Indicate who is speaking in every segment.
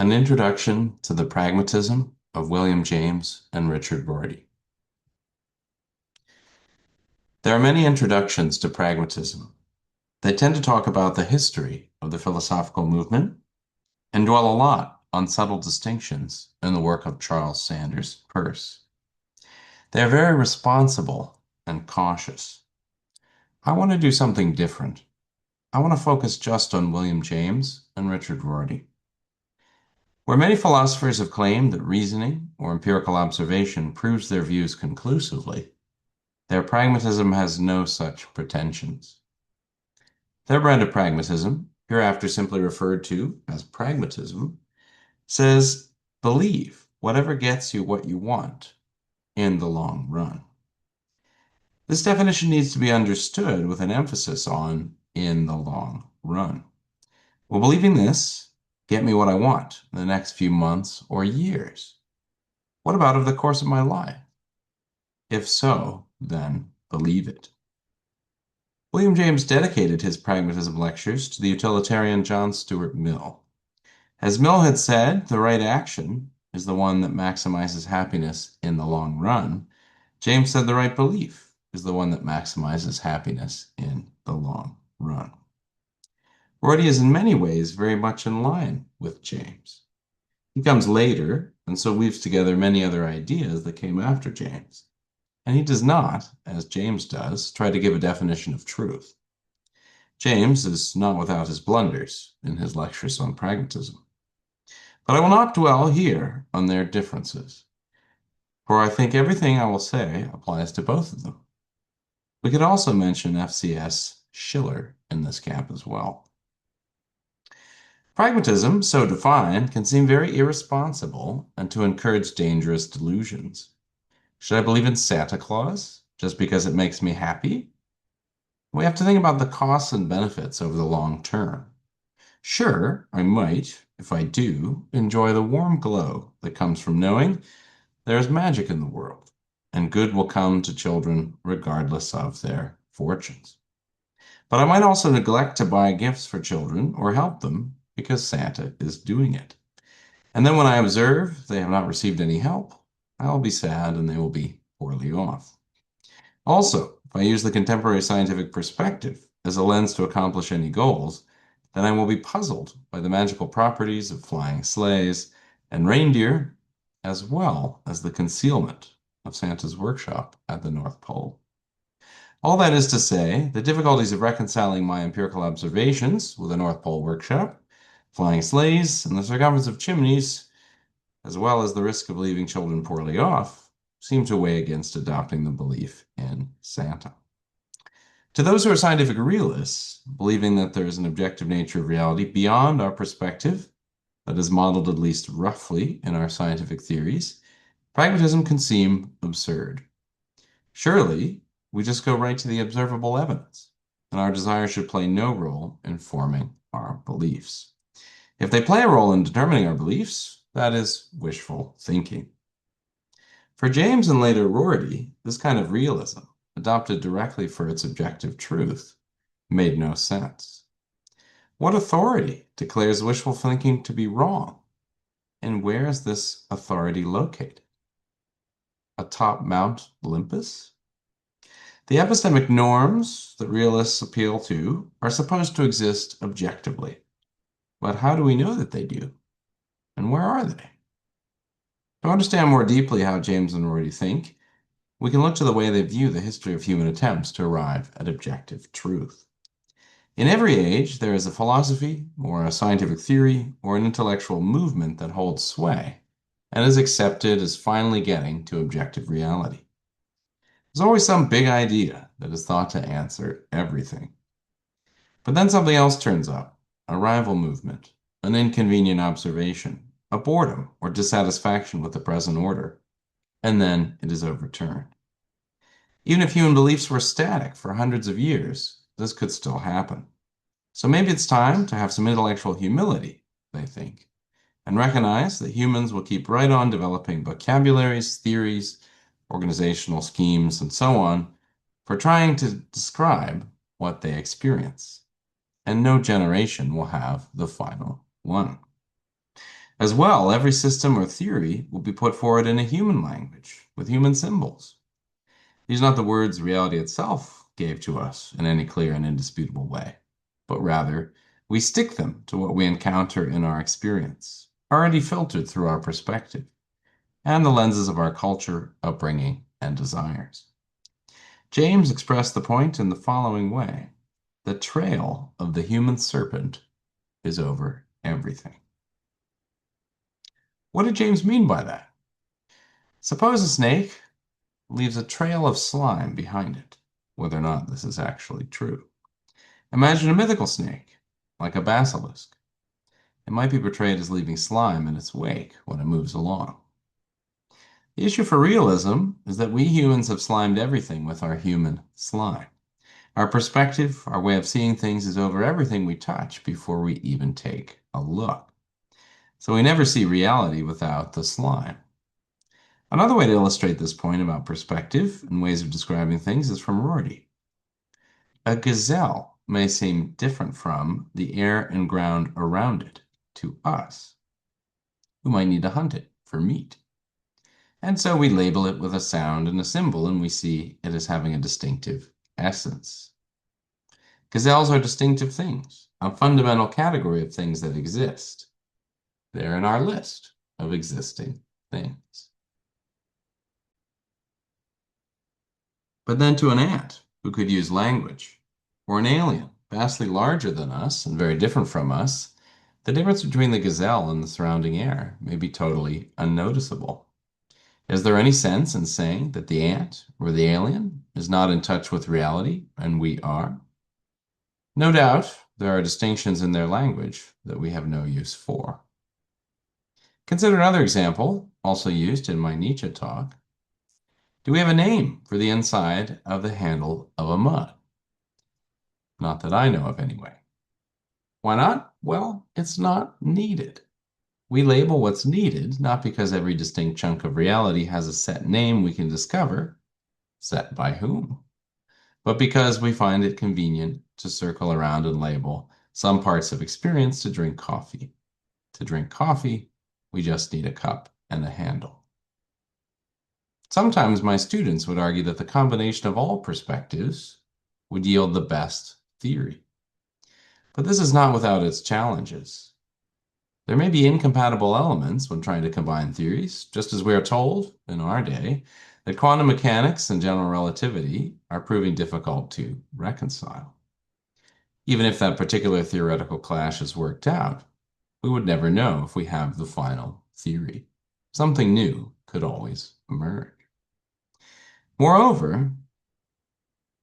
Speaker 1: An Introduction to the Pragmatism of William James and Richard Rorty. There are many introductions to pragmatism. They tend to talk about the history of the philosophical movement and dwell a lot on subtle distinctions in the work of Charles Sanders Peirce. They are very responsible and cautious. I want to do something different. I want to focus just on William James and Richard Rorty. Where many philosophers have claimed that reasoning or empirical observation proves their views conclusively, their pragmatism has no such pretensions. Their brand of pragmatism, hereafter simply referred to as pragmatism, says believe whatever gets you what you want in the long run. This definition needs to be understood with an emphasis on in the long run. Will believing this get me what I want in the next few months or years? What about over the course of my life? If so, then believe it. William James dedicated his pragmatism lectures to the utilitarian John Stuart Mill. As Mill had said, the right action is the one that maximizes happiness in the long run. James said the right belief is the one that maximizes happiness in the long run. Rorty is in many ways very much in line with James. He comes later and so weaves together many other ideas that came after James. And he does not, as James does, try to give a definition of truth. James is not without his blunders in his lectures on pragmatism. But I will not dwell here on their differences, for I think everything I will say applies to both of them. We could also mention FCS Schiller in this camp as well. Pragmatism, so defined, can seem very irresponsible and to encourage dangerous delusions. Should I believe in Santa Claus just because it makes me happy? We have to think about the costs and benefits over the long term. Sure, I might, if I do, enjoy the warm glow that comes from knowing there is magic in the world, and good will come to children regardless of their fortunes. But I might also neglect to buy gifts for children or help them because Santa is doing it. And then when I observe they have not received any help, I will be sad and they will be poorly off. Also, if I use the contemporary scientific perspective as a lens to accomplish any goals, then I will be puzzled by the magical properties of flying sleighs and reindeer, as well as the concealment of Santa's workshop at the North Pole. All that is to say, the difficulties of reconciling my empirical observations with the North Pole workshop, flying sleighs, and the circumference of chimneys, as well as the risk of leaving children poorly off, seem to weigh against adopting the belief in Santa. To those who are scientific realists, believing that there is an objective nature of reality beyond our perspective, that is modeled at least roughly in our scientific theories, pragmatism can seem absurd. Surely, we just go right to the observable evidence, and our desire should play no role in forming our beliefs. If they play a role in determining our beliefs, that is wishful thinking. For James and later Rorty, this kind of realism, adopted directly for its objective truth, made no sense. What authority declares wishful thinking to be wrong? And where is this authority located? Atop Mount Olympus? The epistemic norms that realists appeal to are supposed to exist objectively. But how do we know that they do? And where are they? To understand more deeply how James and Rorty think, we can look to the way they view the history of human attempts to arrive at objective truth. In every age, there is a philosophy, or a scientific theory, or an intellectual movement that holds sway and is accepted as finally getting to objective reality. There's always some big idea that is thought to answer everything. But then something else turns up, a rival movement, an inconvenient observation, a boredom or dissatisfaction with the present order, and then it is overturned. Even if human beliefs were static for hundreds of years, this could still happen. So maybe it's time to have some intellectual humility, they think, and recognize that humans will keep right on developing vocabularies, theories, organizational schemes, and so on for trying to describe what they experience. And no generation will have the final one. As well, every system or theory will be put forward in a human language with human symbols. These are not the words reality itself gave to us in any clear and indisputable way, but rather we stick them to what we encounter in our experience, already filtered through our perspective and the lenses of our culture, upbringing, and desires. James expressed the point in the following way: the trail of the human serpent is over everything. What did James mean by that? Suppose a snake leaves a trail of slime behind it, whether or not this is actually true. Imagine a mythical snake, like a basilisk. It might be portrayed as leaving slime in its wake when it moves along. The issue for realism is that we humans have slimed everything with our human slime. Our perspective, our way of seeing things is over everything we touch before we even take a look. So we never see reality without the slime. Another way to illustrate this point about perspective and ways of describing things is from Rorty. A gazelle may seem different from the air and ground around it to us, who might need to hunt it for meat. And so we label it with a sound and a symbol, and we see it as having a distinctive essence. Gazelles are distinctive things, a fundamental category of things that exist. They're in our list of existing things. But then to an ant who could use language, or an alien vastly larger than us and very different from us, the difference between the gazelle and the surrounding air may be totally unnoticeable. Is there any sense in saying that the ant or the alien is not in touch with reality and we are? No doubt there are distinctions in their language that we have no use for. Consider another example, also used in my Nietzsche talk. Do we have a name for the inside of the handle of a mug? Not that I know of anyway. Why not? Well, it's not needed. We label what's needed not because every distinct chunk of reality has a set name we can discover, set by whom, but because we find it convenient to circle around and label some parts of experience to drink coffee. To drink coffee, we just need a cup and a handle. Sometimes my students would argue that the combination of all perspectives would yield the best theory. But this is not without its challenges. There may be incompatible elements when trying to combine theories, just as we are told in our day that quantum mechanics and general relativity are proving difficult to reconcile. Even if that particular theoretical clash is worked out, we would never know if we have the final theory. Something new could always emerge. Moreover,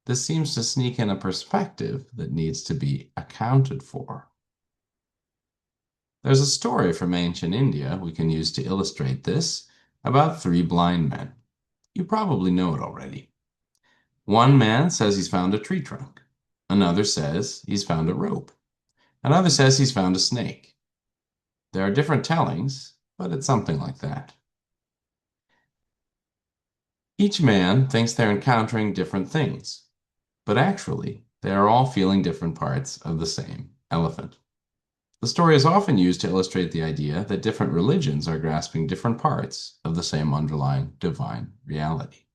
Speaker 1: this seems to sneak in a perspective that needs to be accounted for. There's a story from ancient India we can use to illustrate this about three blind men. You probably know it already. One man says he's found a tree trunk. Another says he's found a rope. Another says he's found a snake. There are different tellings, but it's something like that. Each man thinks they're encountering different things, but actually, they are all feeling different parts of the same elephant. The story is often used to illustrate the idea that different religions are grasping different parts of the same underlying divine reality.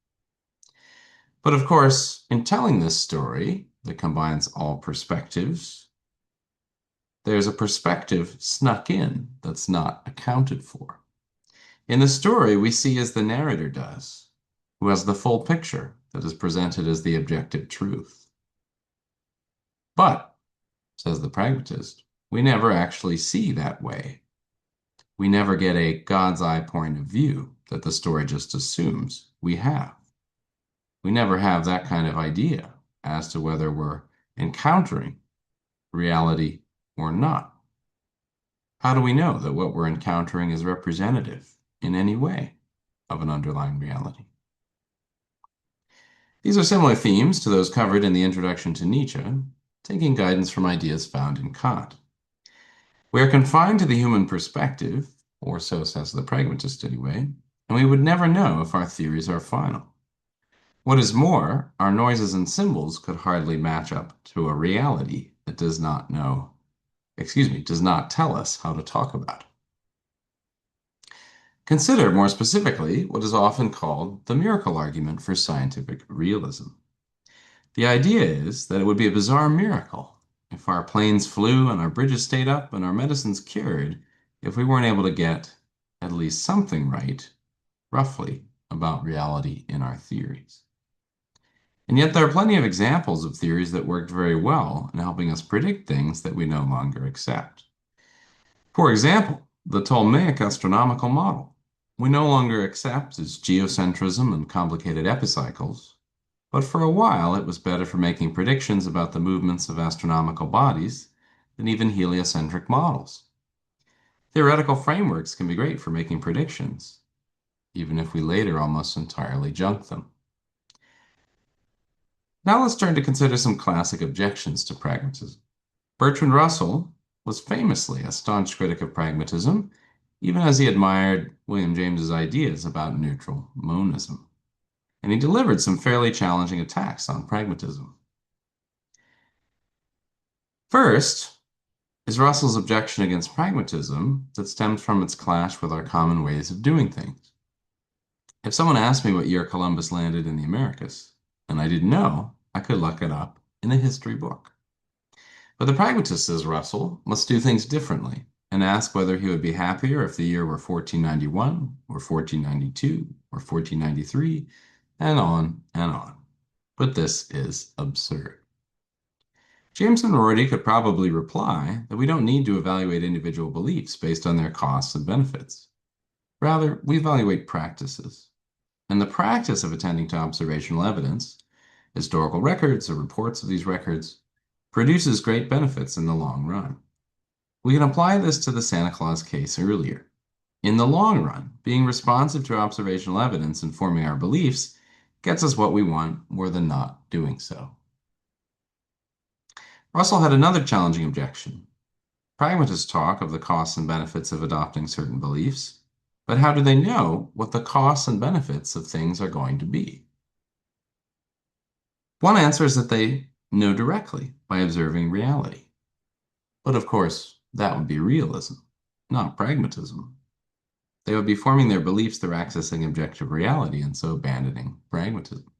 Speaker 1: But of course, in telling this story that combines all perspectives, there's a perspective snuck in that's not accounted for. In the story, we see as the narrator does, who has the full picture that is presented as the objective truth. But, says the pragmatist, we never actually see that way. We never get a God's eye point of view that the story just assumes we have. We never have that kind of idea as to whether we're encountering reality or not. How do we know that what we're encountering is representative in any way of an underlying reality? These are similar themes to those covered in the introduction to Nietzsche, taking guidance from ideas found in Kant. We are confined to the human perspective, or so says the pragmatist anyway, and we would never know if our theories are final. What is more, our noises and symbols could hardly match up to a reality that does not tell us how to talk about it. Consider more specifically what is often called the miracle argument for scientific realism. The idea is that it would be a bizarre miracle if our planes flew and our bridges stayed up and our medicines cured if we weren't able to get at least something right, roughly, about reality in our theories. And yet there are plenty of examples of theories that worked very well in helping us predict things that we no longer accept. For example, the Ptolemaic astronomical model we no longer accept as geocentrism and complicated epicycles, but for a while it was better for making predictions about the movements of astronomical bodies than even heliocentric models. Theoretical frameworks can be great for making predictions, even if we later almost entirely junk them. Now let's turn to consider some classic objections to pragmatism. Bertrand Russell was famously a staunch critic of pragmatism, even as he admired William James's ideas about neutral monism. And he delivered some fairly challenging attacks on pragmatism. First is Russell's objection against pragmatism that stems from its clash with our common ways of doing things. If someone asked me what year Columbus landed in the Americas, and I didn't know, I could look it up in a history book. But the pragmatist, says Russell, must do things differently and ask whether he would be happier if the year were 1491 or 1492 or 1493, and on and on. But this is absurd. James and Rorty could probably reply that we don't need to evaluate individual beliefs based on their costs and benefits. Rather, we evaluate practices. And the practice of attending to observational evidence, historical records or reports of these records, produces great benefits in the long run. We can apply this to the Santa Claus case earlier. In the long run, being responsive to observational evidence and forming our beliefs gets us what we want more than not doing so. Russell had another challenging objection. Pragmatists talk of the costs and benefits of adopting certain beliefs, but how do they know what the costs and benefits of things are going to be? One answer is that they know directly by observing reality. But of course, that would be realism, not pragmatism. They would be forming their beliefs through accessing objective reality and so abandoning pragmatism.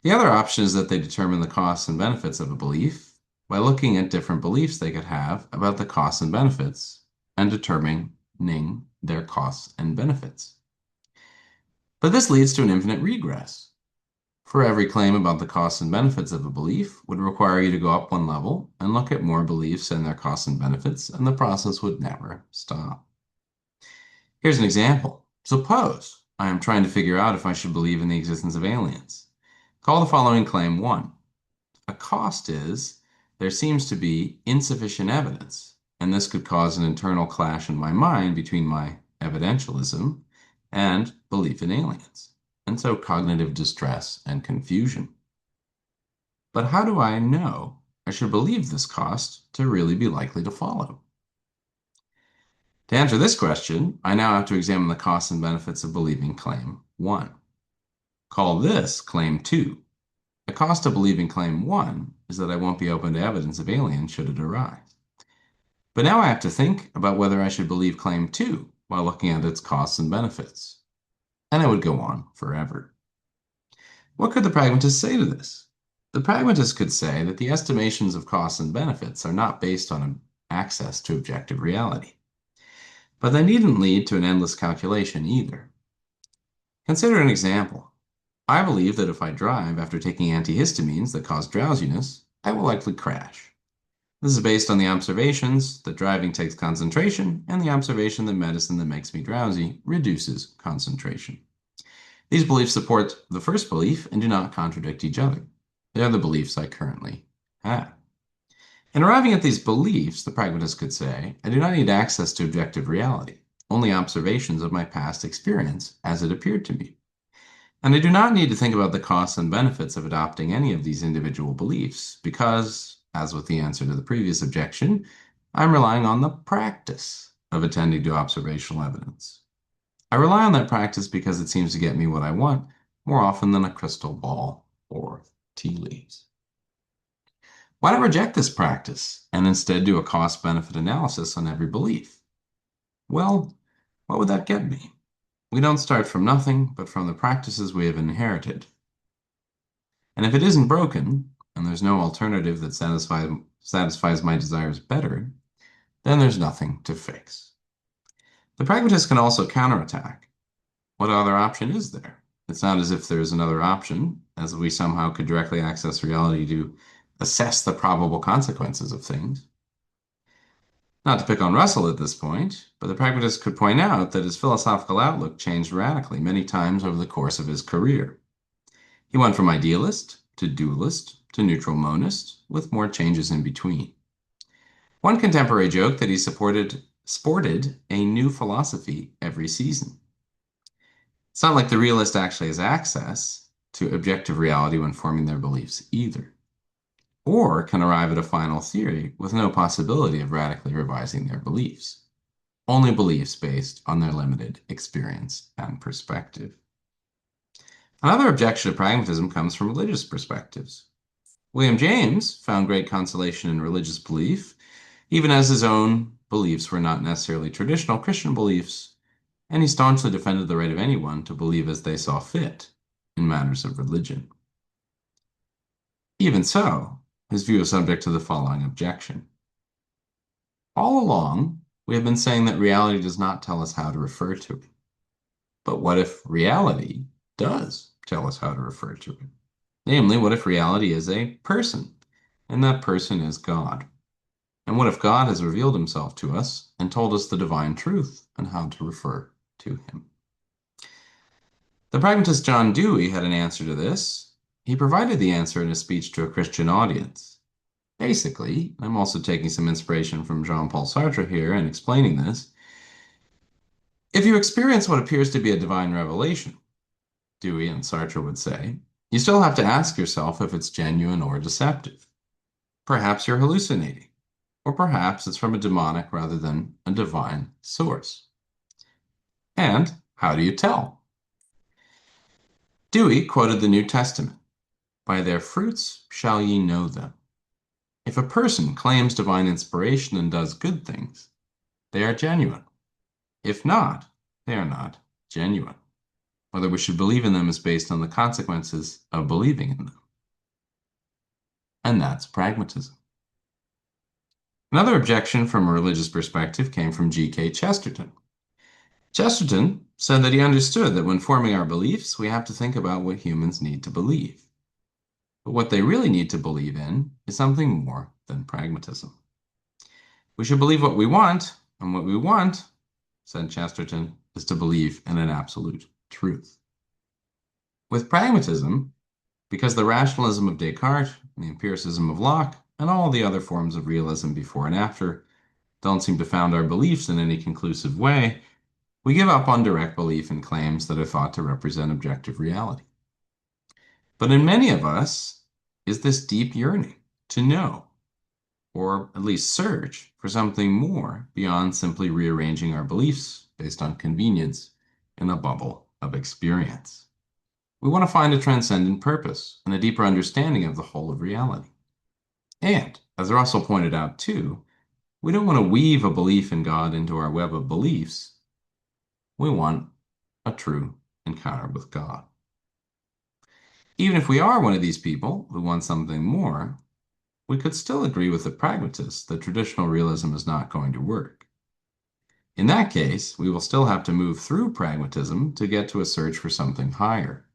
Speaker 1: The other option is that they determine the costs and benefits of a belief by looking at different beliefs they could have about the costs and benefits and determining their costs and benefits. But this leads to an infinite regress. For every claim about the costs and benefits of a belief would require you to go up one level and look at more beliefs and their costs and benefits, and the process would never stop. Here's an example. Suppose I am trying to figure out if I should believe in the existence of aliens. Call the following claim 1. A cost is there seems to be insufficient evidence, and this could cause an internal clash in my mind between my evidentialism and belief in aliens, and so cognitive distress and confusion. But how do I know I should believe this cost to really be likely to follow? To answer this question, I now have to examine the costs and benefits of believing claim 1. Call this claim 2. The cost of believing claim 1 is that I won't be open to evidence of aliens should it arise. But now I have to think about whether I should believe claim 2 while looking at its costs and benefits. And it would go on forever. What could the pragmatist say to this? The pragmatist could say that the estimations of costs and benefits are not based on access to objective reality. But they needn't lead to an endless calculation either. Consider an example. I believe that if I drive after taking antihistamines that cause drowsiness, I will likely crash. This is based on the observations that driving takes concentration and the observation that medicine that makes me drowsy reduces concentration. These beliefs support the first belief and do not contradict each other. They are the beliefs I currently have. In arriving at these beliefs, the pragmatist could say, I do not need access to objective reality, only observations of my past experience as it appeared to me. And I do not need to think about the costs and benefits of adopting any of these individual beliefs because, as with the answer to the previous objection, I'm relying on the practice of attending to observational evidence. I rely on that practice because it seems to get me what I want more often than a crystal ball or tea leaves. Why not reject this practice and instead do a cost-benefit analysis on every belief? Well, What would that get me? We don't start from nothing, but from the practices we have inherited. And if it isn't broken, and there's no alternative that satisfies my desires better, then there's nothing to fix. The pragmatist can also counterattack. What other option is there? It's not as if there's another option, as we somehow could directly access reality to assess the probable consequences of things. Not to pick on Russell at this point, but the pragmatist could point out that his philosophical outlook changed radically many times over the course of his career. He went from idealist to dualist to neutral monist, with more changes in between. One contemporary joked that he sported a new philosophy every season. It's not like the realist actually has access to objective reality when forming their beliefs either, or can arrive at a final theory with no possibility of radically revising their beliefs, only beliefs based on their limited experience and perspective. Another objection to pragmatism comes from religious perspectives. William James found great consolation in religious belief, even as his own beliefs were not necessarily traditional Christian beliefs, and he staunchly defended the right of anyone to believe as they saw fit in matters of religion. Even so, his view is subject to the following objection. All along, we have been saying that reality does not tell us how to refer to it. But what if reality does tell us how to refer to it? Namely, what if reality is a person, and that person is God? And what if God has revealed himself to us and told us the divine truth and how to refer to him? The pragmatist John Dewey had an answer to this. He provided the answer in a speech to a Christian audience. Basically, I'm also taking some inspiration from Jean-Paul Sartre here and explaining this. If you experience what appears to be a divine revelation, Dewey and Sartre would say, you still have to ask yourself if it's genuine or deceptive. Perhaps you're hallucinating, or perhaps it's from a demonic rather than a divine source. And how do you tell? Dewey quoted the New Testament, "By their fruits shall ye know them." If a person claims divine inspiration and does good things, they are genuine. If not, they are not genuine. Whether we should believe in them is based on the consequences of believing in them. And that's pragmatism. Another objection from a religious perspective came from G.K. Chesterton. Chesterton said that he understood that when forming our beliefs, we have to think about what humans need to believe. But what they really need to believe in is something more than pragmatism. We should believe what we want, and what we want, said Chesterton, is to believe in an absolute truth. With pragmatism, because the rationalism of Descartes, and the empiricism of Locke, and all the other forms of realism before and after don't seem to found our beliefs in any conclusive way, we give up on direct belief in claims that are thought to represent objective reality. But in many of us is this deep yearning to know, or at least search for something more beyond simply rearranging our beliefs based on convenience in a bubble of experience. We want to find a transcendent purpose and a deeper understanding of the whole of reality. And, as Russell pointed out too, we don't want to weave a belief in God into our web of beliefs. We want a true encounter with God. Even if we are one of these people who want something more, we could still agree with the pragmatists that traditional realism is not going to work. In that case, we will still have to move through pragmatism to get to a search for something higher.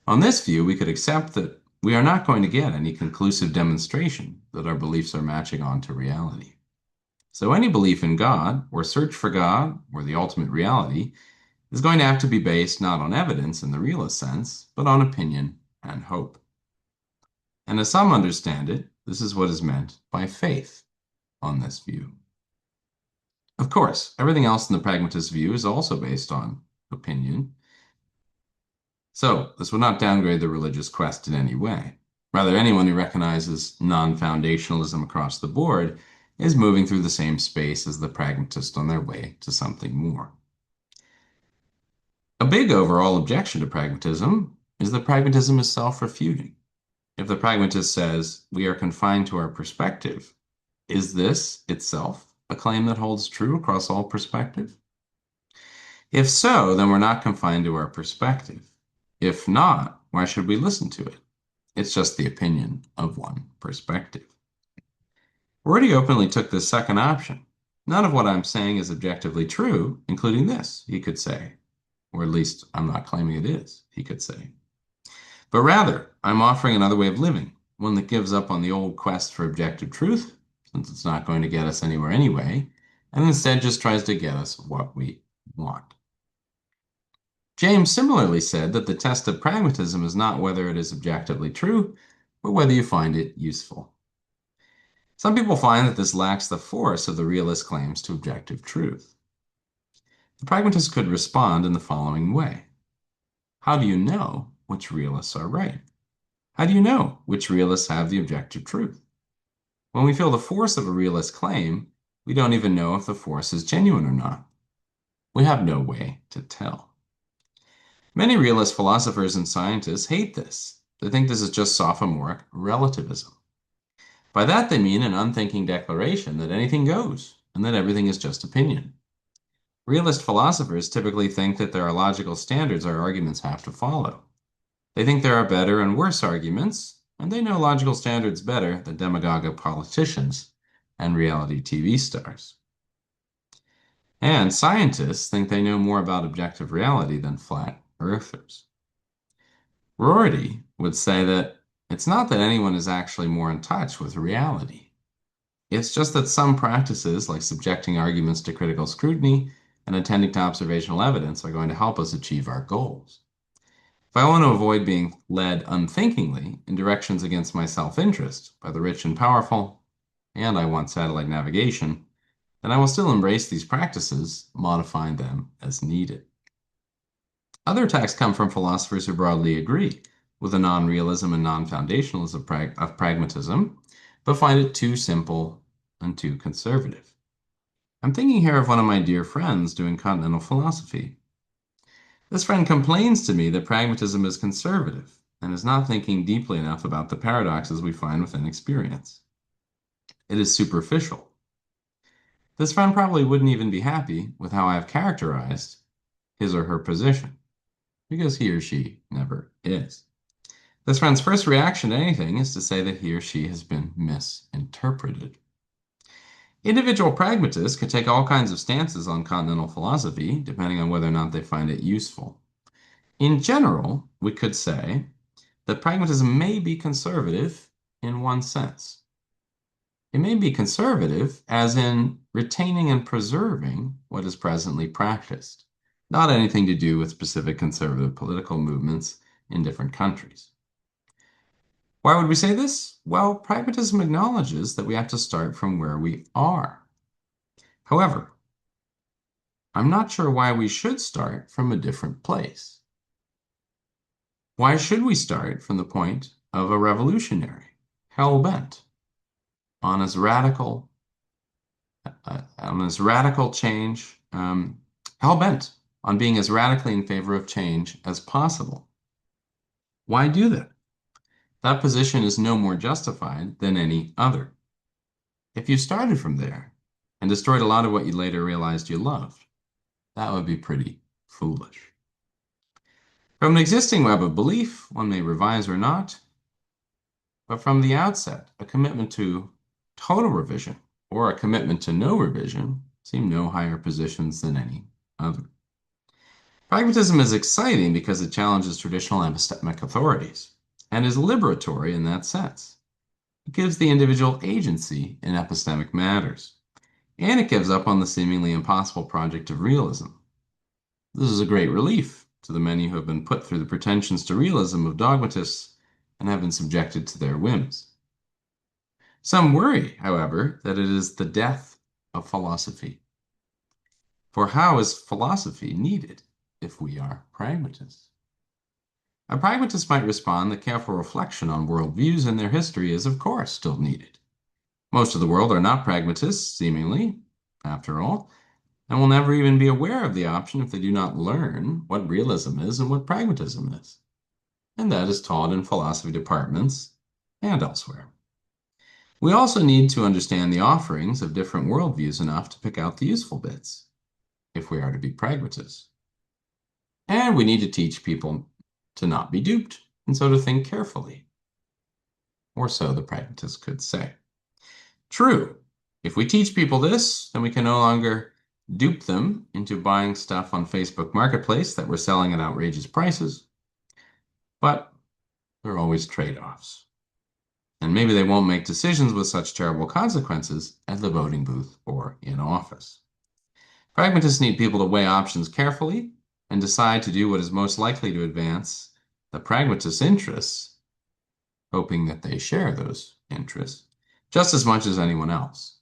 Speaker 1: On this view, we could accept that we are not going to get any conclusive demonstration that our beliefs are matching on to reality. So any belief in God, or search for God, or the ultimate reality, is going to have to be based not on evidence in the realist sense, but on opinion and hope. And as some understand it, this is what is meant by faith on this view. Of course, everything else in the pragmatist view is also based on opinion. So this would not downgrade the religious quest in any way. Rather, anyone who recognizes non-foundationalism across the board is moving through the same space as the pragmatist on their way to something more. A big overall objection to pragmatism is that pragmatism is self-refuting. If the pragmatist says, we are confined to our perspective, is this itself a claim that holds true across all perspective? If so, then we're not confined to our perspective. If not, why should we listen to it? It's just the opinion of one perspective. Rorty openly took this second option. None of what I'm saying is objectively true, including this, he could say. Or at least I'm not claiming it is, he could say. But rather, I'm offering another way of living, one that gives up on the old quest for objective truth, since it's not going to get us anywhere anyway, and instead just tries to get us what we want. James similarly said that the test of pragmatism is not whether it is objectively true, but whether you find it useful. Some people find that this lacks the force of the realist claims to objective truth. The pragmatist could respond in the following way. How do you know which realists are right? How do you know which realists have the objective truth? When we feel the force of a realist claim, we don't even know if the force is genuine or not. We have no way to tell. Many realist philosophers and scientists hate this. They think this is just sophomoric relativism. By that, they mean an unthinking declaration that anything goes and that everything is just opinion. Realist philosophers typically think that there are logical standards our arguments have to follow. They think there are better and worse arguments, and they know logical standards better than demagogic politicians and reality TV stars. And scientists think they know more about objective reality than flat earthers. Rorty would say that it's not that anyone is actually more in touch with reality. It's just that some practices, like subjecting arguments to critical scrutiny and attending to observational evidence, are going to help us achieve our goals. If I want to avoid being led unthinkingly in directions against my self-interest by the rich and powerful, and I want satellite navigation, then I will still embrace these practices, modifying them as needed. Other attacks come from philosophers who broadly agree with the non-realism and non-foundationalism of pragmatism, but find it too simple and too conservative. I'm thinking here of one of my dear friends doing continental philosophy. This friend complains to me that pragmatism is conservative and is not thinking deeply enough about the paradoxes we find within experience. It is superficial. This friend probably wouldn't even be happy with how I have characterized his or her position, because he or she never is. This friend's first reaction to anything is to say that he or she has been misinterpreted. Individual pragmatists could take all kinds of stances on continental philosophy, depending on whether or not they find it useful. In general, we could say that pragmatism may be conservative in one sense. It may be conservative as in retaining and preserving what is presently practiced, not anything to do with specific conservative political movements in different countries. Why would we say this? Well, pragmatism acknowledges that we have to start from where we are. However, I'm not sure why we should start from a different place. Why should we start from the point of a revolutionary, hell-bent on as radical change, hell-bent on being as radically in favor of change as possible? Why do that? That position is no more justified than any other. If you started from there and destroyed a lot of what you later realized you loved, that would be pretty foolish. From an existing web of belief, one may revise or not, but from the outset, a commitment to total revision or a commitment to no revision seem no higher positions than any other. Pragmatism is exciting because it challenges traditional epistemic authorities and is liberatory in that sense. It gives the individual agency in epistemic matters, and it gives up on the seemingly impossible project of realism. This is a great relief to the many who have been put through the pretensions to realism of dogmatists and have been subjected to their whims. Some worry, however, that it is the death of philosophy. For how is philosophy needed if we are pragmatists? A pragmatist might respond that careful reflection on worldviews and their history is, of course, still needed. Most of the world are not pragmatists, seemingly, after all, and will never even be aware of the option if they do not learn what realism is and what pragmatism is. And that is taught in philosophy departments and elsewhere. We also need to understand the offerings of different worldviews enough to pick out the useful bits, if we are to be pragmatists. And we need to teach people to not be duped, and so to think carefully. Or so the pragmatist could say. True. If we teach people this, then we can no longer dupe them into buying stuff on Facebook Marketplace that we're selling at outrageous prices. But there are always trade-offs. And maybe they won't make decisions with such terrible consequences at the voting booth or in office. Pragmatists need people to weigh options carefully and decide to do what is most likely to advance the pragmatist's interests, hoping that they share those interests just as much as anyone else.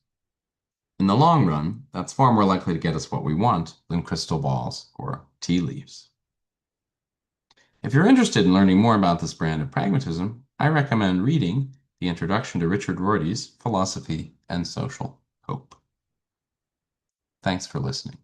Speaker 1: In the long run, that's far more likely to get us what we want than crystal balls or tea leaves. If you're interested in learning more about this brand of pragmatism, I recommend reading the introduction to Richard Rorty's Philosophy and Social Hope. Thanks for listening.